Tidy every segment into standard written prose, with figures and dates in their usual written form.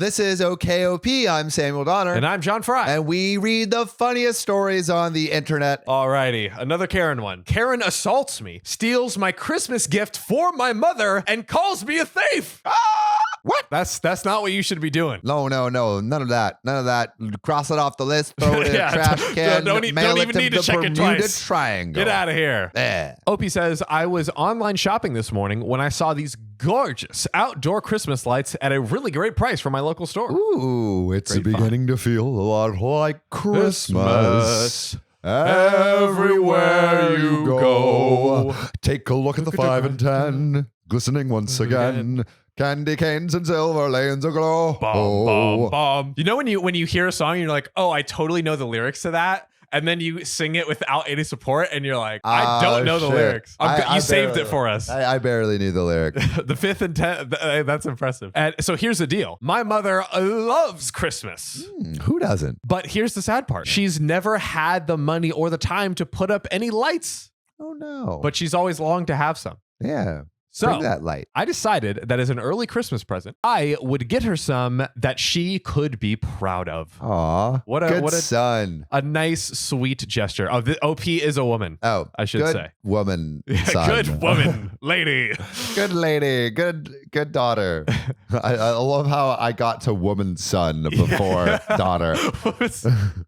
This is OKOP. I'm Samuel Donner. And I'm John Frye. And we read the funniest stories on the internet. Alrighty, another Karen one. Karen assaults me, steals my Christmas gift for my mother, and calls me a thief. What? That's not what you should be doing. No. None of that. Cross it off the list. Throw it in a trash can. Don't even need to check it twice. Triangle. Get out of here. Opie says, I was online shopping this morning when I saw these gorgeous outdoor Christmas lights at a really great price from my local store. Ooh, it's beginning to feel a lot like Christmas. Everywhere you go. Take a look at the 5 and 10, glistening once again. Candy canes and silver lanes aglow. Bum, bum, bum. You know when you hear a song and you're like, oh, I totally know the lyrics to that. And then you sing it without any support, and you're like, I don't know the lyrics. You saved it for us. I barely knew the lyrics. The 5th and 10th, that's impressive. And so here's the deal. My mother loves Christmas. Who doesn't? But here's the sad part. She's never had the money or the time to put up any lights. Oh, no. But she's always longed to have some. Yeah. So bring that light. I decided that as an early Christmas present, I would get her some that she could be proud of. Aw, what a son. A nice, sweet gesture. Oh, the OP is a woman. Oh, I should say. Woman, son. Good woman, lady. Good lady. Good daughter. I love how I got to woman son before daughter.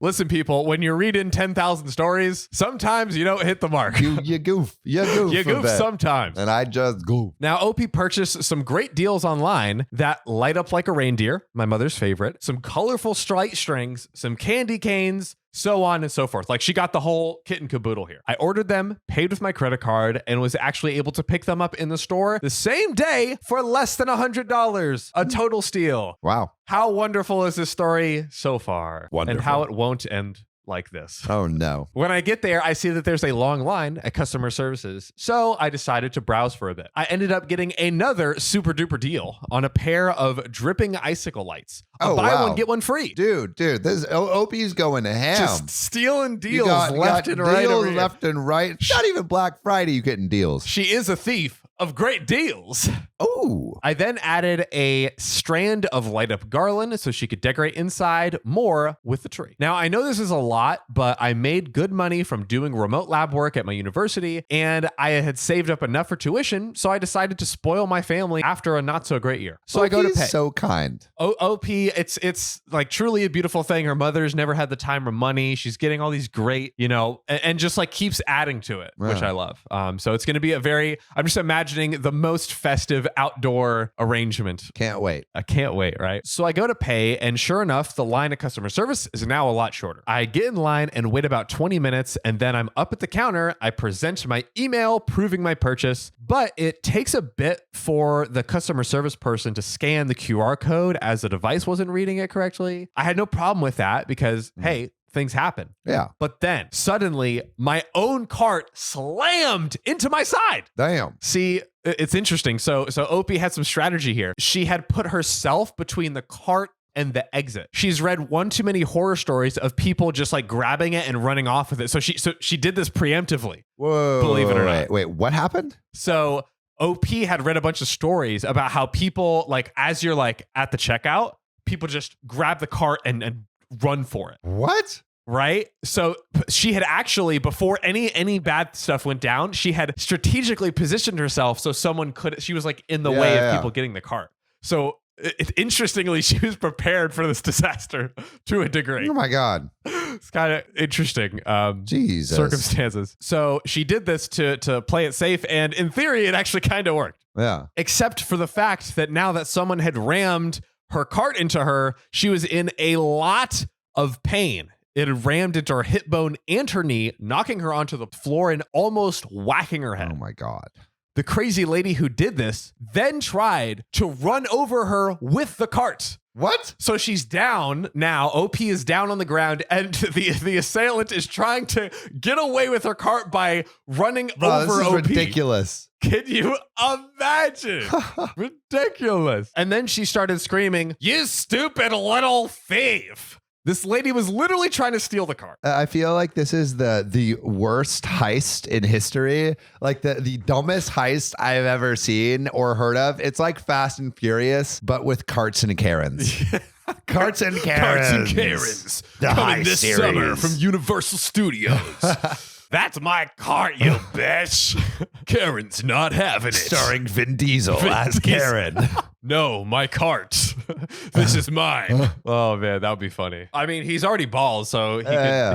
Listen, people, when you're reading 10,000 stories, sometimes you don't hit the mark. You goof. You goof sometimes. And I just goof. Now, OP purchased some great deals online that light up like a reindeer, my mother's favorite, some colorful light strings, some candy canes, so on and so forth. Like, she got the whole kit and caboodle here. I ordered them, paid with my credit card, and was actually able to pick them up in the store the same day for less than $100. A total steal. Wow. How wonderful is this story so far? Wonderful. And how it won't end like this. Oh, no. When I get there, I see that there's a long line at customer services. So I decided to browse for a bit. I ended up getting another super duper deal on a pair of dripping icicle lights. Buy one, get one free. Dude, this OP's going to ham. Just stealing deals left and right. Deals left and right. Not even Black Friday, you getting deals. She is a thief of great deals. Oh. I then added a strand of light up garland so she could decorate inside more with the tree. Now, I know this is a lot, but I made good money from doing remote lab work at my university, and I had saved up enough for tuition, so I decided to spoil my family after a not so great year. So I go to pay. So kind. OP, it's like truly a beautiful thing. Her mother's never had the time or money. She's getting all these great, and just like keeps adding to it, which I love. So it's going to be I'm just imagining the most festive outdoor arrangement. Can't wait. I can't wait, right? So I go to pay, and sure enough, the line at customer service is now a lot shorter. I get in line and wait about 20 minutes, and then I'm up at the counter. I present my email proving my purchase, but it takes a bit for the customer service person to scan the QR code as the device wasn't reading it correctly. I had no problem with that because, hey, things happen. Yeah. But then suddenly my own cart slammed into my side. Damn. See, it's interesting. So Opie had some strategy here. She had put herself between the cart and the exit. She's read one too many horror stories of people just like grabbing it and running off with it. So she did this preemptively. Whoa. Believe it or not. Wait, what happened? So OP had read a bunch of stories about how people, like, as you're like at the checkout, people just grab the cart and run for it. What? Right? So she had actually, before any bad stuff went down, she had strategically positioned herself so she was like in the way of people getting the cart. So interestingly, she was prepared for this disaster to a degree. Oh my God. It's kind of interesting Jesus. Circumstances. So she did this to play it safe, and in theory, it actually kind of worked. Yeah. Except for the fact that now that someone had rammed her cart into her, she was in a lot of pain. It had rammed into her hip bone and her knee, knocking her onto the floor and almost whacking her head. Oh my God. The crazy lady who did this then tried to run over her with the cart. What? So she's down now. OP is down on the ground, and the assailant is trying to get away with her cart by running over this is OP. Ridiculous. Can you imagine? Ridiculous. And then she started screaming, "You stupid little thief." This lady was literally trying to steal the car. I feel like this is the worst heist in history. Like the dumbest heist I've ever seen or heard of. It's like Fast and Furious, but with carts and Karens. Carts and Karens. Carts and Karens. The Coming this series. summer from Universal Studios. That's my cart, you bitch. Karen's not having it. Starring Vin Diesel as Karen. No, my cart. This is mine. Oh, man, that would be funny. I mean, he's already bald, so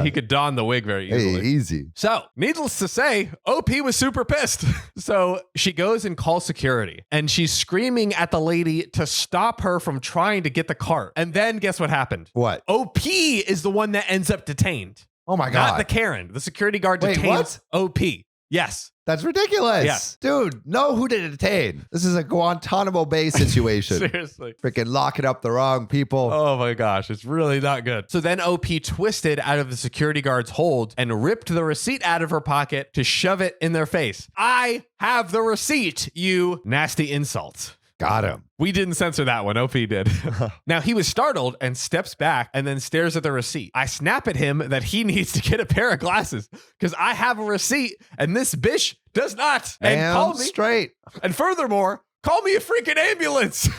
he could don the wig very easily. Hey, easy. So, needless to say, OP was super pissed. So she goes and calls security, and she's screaming at the lady to stop her from trying to get the cart. And then guess what happened? What? OP is the one that ends up detained. Oh my God. Not the Karen. The security guard Wait, detains what? OP. Yes. That's ridiculous. Yeah. Dude, know who to detain. This is a Guantanamo Bay situation. Seriously. Freaking locking up the wrong people. Oh my gosh, it's really not good. So then OP twisted out of the security guard's hold and ripped the receipt out of her pocket to shove it in their face. I have the receipt, you nasty insult. Got him. We didn't censor that one. OP did. Now he was startled and steps back and then stares at the receipt. I snap at him that he needs to get a pair of glasses because I have a receipt and this bitch does not. And call me straight. And furthermore, call me a freaking ambulance.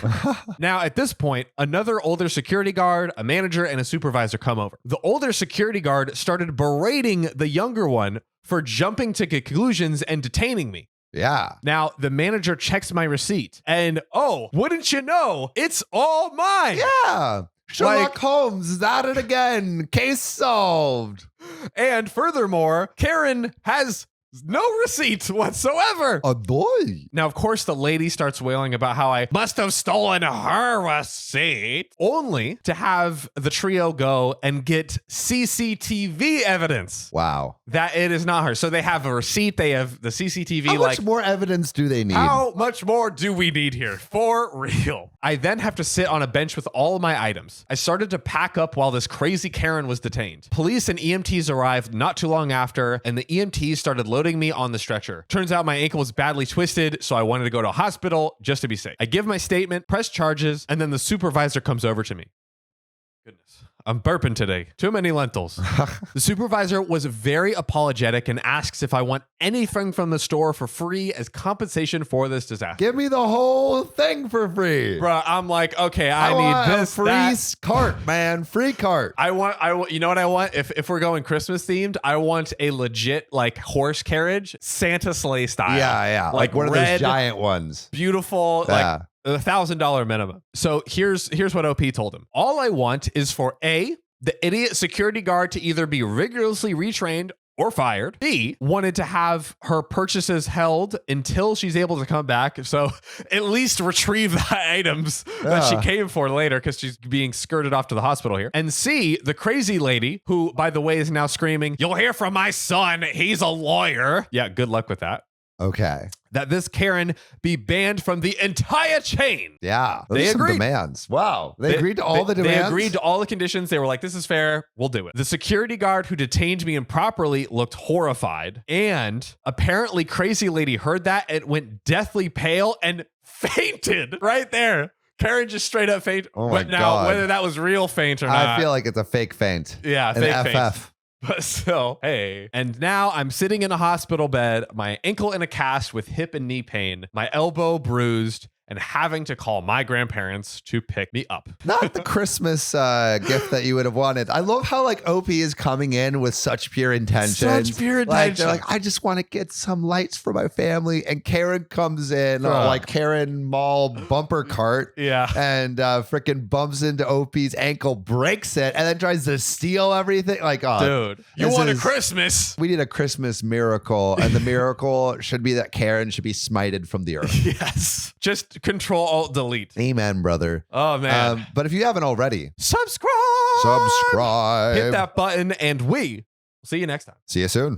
Now, at this point, another older security guard, a manager, and a supervisor come over. The older security guard started berating the younger one for jumping to conclusions and detaining me. Yeah. Now, the manager checks my receipt and, oh, wouldn't you know, it's all mine. Yeah. Sherlock Holmes is at it again. Case solved. And furthermore, Karen has no receipt whatsoever. A boy. Now, of course, the lady starts wailing about how I must have stolen her receipt, only to have the trio go and get CCTV evidence. Wow. That it is not her. So they have a receipt. They have the CCTV. How much more evidence do they need? How much more do we need here? For real. I then have to sit on a bench with all of my items. I started to pack up while this crazy Karen was detained. Police and EMTs arrived not too long after, and the EMTs started loading me on the stretcher. Turns out my ankle was badly twisted, so I wanted to go to a hospital just to be safe. I give my statement, press charges, and then the supervisor comes over to me. Goodness. I'm burping today. Too many lentils. The supervisor was very apologetic and asks if I want anything from the store for free as compensation for this disaster. Give me the whole thing for free. Bruh, I'm like, okay, I want need this, a free cart, man. Free cart. I want, you know what I want? If we're going Christmas themed, I want a legit like horse carriage, Santa sleigh style. Yeah. Like one red, of those giant ones. Beautiful, like $1,000 minimum. So here's what OP told him. All I want is for A, the idiot security guard to either be rigorously retrained or fired. B, wanted to have her purchases held until she's able to come back. So at least retrieve the items that she came for later because she's being skirted off to the hospital here. And C, the crazy lady who, by the way, is now screaming, "You'll hear from my son. He's a lawyer." Yeah, good luck with that. Okay. That this Karen be banned from the entire chain. Yeah. They Those are some agreed. demands. Wow. They agreed to all the demands? They agreed to all the conditions. They were like, this is fair. We'll do it. The security guard who detained me improperly looked horrified. And apparently Crazy Lady heard that and went deathly pale and fainted right there. Karen just straight up fainted. Oh my But now, God. whether that was real faint or not. I feel like it's a fake faint. Yeah, An fake faint. FF. But still, hey. And now I'm sitting in a hospital bed, my ankle in a cast with hip and knee pain, my elbow bruised, and having to call my grandparents to pick me up. Not the Christmas gift that you would have wanted. I love how like OP is coming in with such pure intention. Such pure Like, intention. they're like, I just want to get some lights for my family. And Karen comes in like Karen Mall bumper cart. Yeah. And freaking bumps into OP's ankle, breaks it, and then tries to steal everything. Like, oh, dude, you want a Christmas? We need a Christmas miracle. And the miracle should be that Karen should be smited from the earth. Yes. Just Control Alt Delete. Amen, brother. Oh man. But if you haven't already, subscribe. Subscribe. Hit that button and we will see you next time. See you soon.